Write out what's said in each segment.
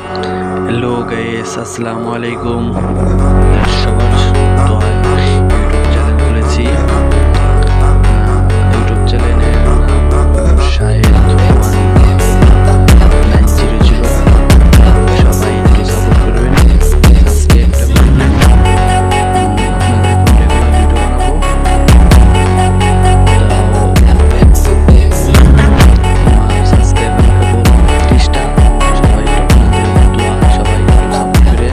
Hello guys, আসসালামু আলাইকুম। সবার দোয়ায় ইউটিউব চ্যানেল খুলেছি। ইউটিউব চ্যানেলের নাম শাহেদ 1900। সবাই একটু সাপোর্ট করবেন, সাবস্ক্রাইবটা করবেন। আপনাদের ভিডিও বানাবো। আমার সাবস্ক্রাইবার কেবল 30টা। সবাই একটু আপনাদের দোয়া, সবাই একটু সাপোর্ট করে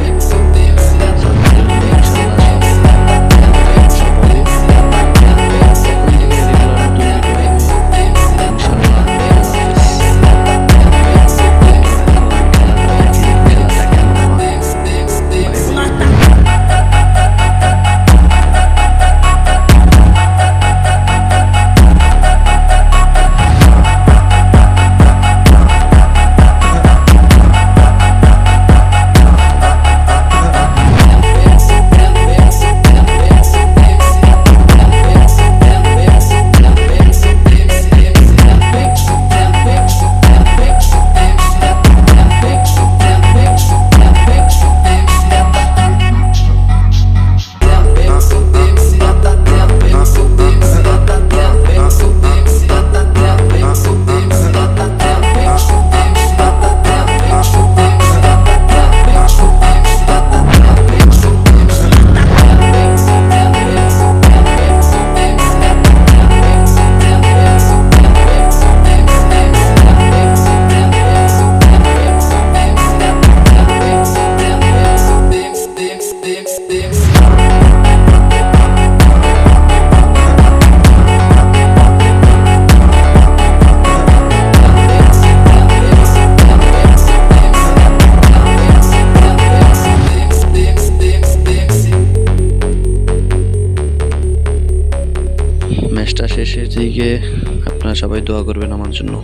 ম্যাচটা শেষের দিকে আপনারা সবাই দোয়া করবেন আমার জন্য।